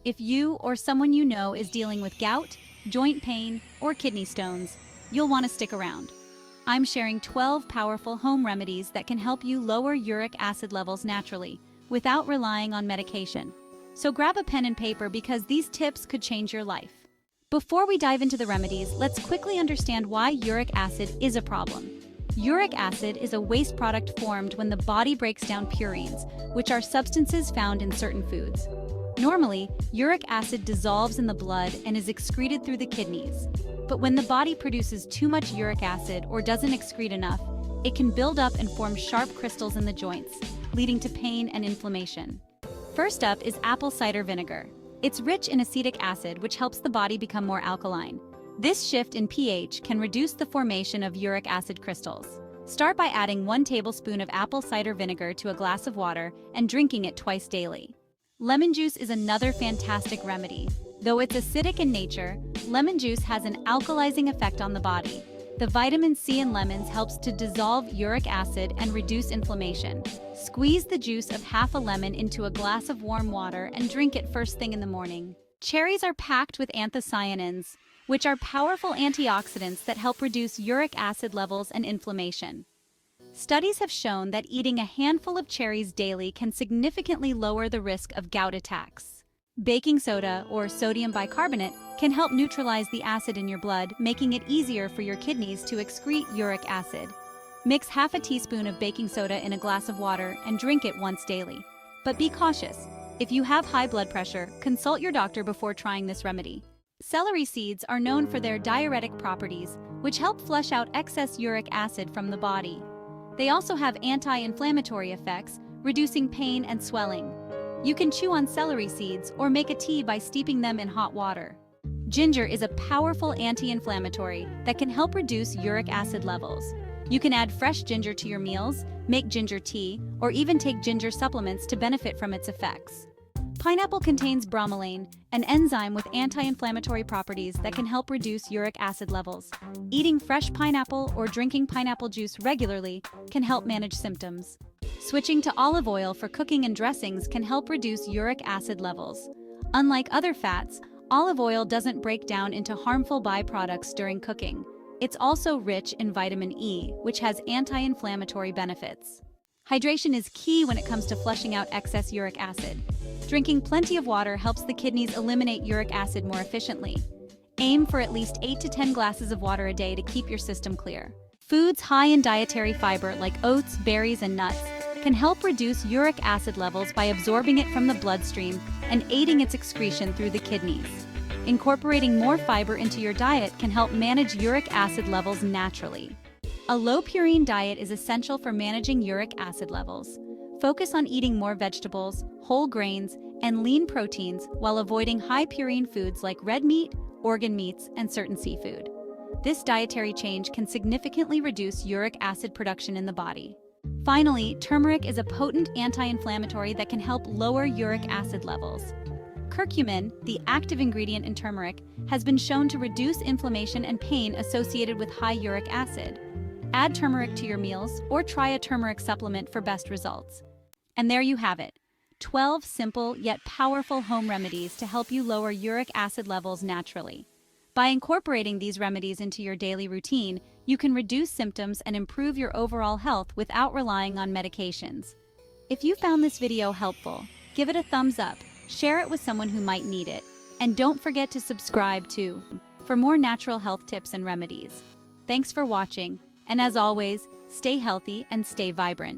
If you or someone you know is dealing with gout, joint pain, or kidney stones, you'll want to stick around. I'm sharing 12 powerful home remedies that can help you lower uric acid levels naturally, without relying on medication. So grab a pen and paper because these tips could change your life. Before we dive into the remedies, let's quickly understand why uric acid is a problem. Uric acid is a waste product formed when the body breaks down purines, which are substances found in certain foods. Normally, uric acid dissolves in the blood and is excreted through the kidneys. But when the body produces too much uric acid or doesn't excrete enough, it can build up and form sharp crystals in the joints, leading to pain and inflammation. First up is apple cider vinegar. It's rich in acetic acid, which helps the body become more alkaline. This shift in pH can reduce the formation of uric acid crystals. Start by adding 1 tablespoon of apple cider vinegar to a glass of water and drinking it twice daily. Lemon juice is another fantastic remedy. Though it's acidic in nature, lemon juice has an alkalizing effect on the body. The vitamin C in lemons helps to dissolve uric acid and reduce inflammation. Squeeze the juice of half a lemon into a glass of warm water and drink it first thing in the morning. Cherries are packed with anthocyanins, which are powerful antioxidants that help reduce uric acid levels and inflammation. Studies have shown that eating a handful of cherries daily can significantly lower the risk of gout attacks. Baking soda, or sodium bicarbonate, can help neutralize the acid in your blood, making it easier for your kidneys to excrete uric acid. Mix half a teaspoon of baking soda in a glass of water and drink it once daily. But be cautious. If you have high blood pressure, consult your doctor before trying this remedy. Celery seeds are known for their diuretic properties, which help flush out excess uric acid from the body. They also have anti-inflammatory effects, reducing pain and swelling. You can chew on celery seeds or make a tea by steeping them in hot water. Ginger is a powerful anti-inflammatory that can help reduce uric acid levels. You can add fresh ginger to your meals, make ginger tea, or even take ginger supplements to benefit from its effects. Pineapple contains bromelain, an enzyme with anti-inflammatory properties that can help reduce uric acid levels. Eating fresh pineapple or drinking pineapple juice regularly can help manage symptoms. Switching to olive oil for cooking and dressings can help reduce uric acid levels. Unlike other fats, olive oil doesn't break down into harmful byproducts during cooking. It's also rich in vitamin E, which has anti-inflammatory benefits. Hydration is key when it comes to flushing out excess uric acid. Drinking plenty of water helps the kidneys eliminate uric acid more efficiently. Aim for at least 8 to 10 glasses of water a day to keep your system clear. Foods high in dietary fiber like oats, berries, and nuts can help reduce uric acid levels by absorbing it from the bloodstream and aiding its excretion through the kidneys. Incorporating more fiber into your diet can help manage uric acid levels naturally. A low-purine diet is essential for managing uric acid levels. Focus on eating more vegetables, whole grains, and lean proteins while avoiding high-purine foods like red meat, organ meats, and certain seafood. This dietary change can significantly reduce uric acid production in the body. Finally, turmeric is a potent anti-inflammatory that can help lower uric acid levels. Curcumin, the active ingredient in turmeric, has been shown to reduce inflammation and pain associated with high uric acid. Add turmeric to your meals or try a turmeric supplement for best results. And there you have it, 12 simple yet powerful home remedies to help you lower uric acid levels naturally. By incorporating these remedies into your daily routine, you can reduce symptoms and improve your overall health without relying on medications. If you found this video helpful, give it a thumbs up, share it with someone who might need it, and don't forget to subscribe too for more natural health tips and remedies. Thanks for watching, and as always, stay healthy and stay vibrant.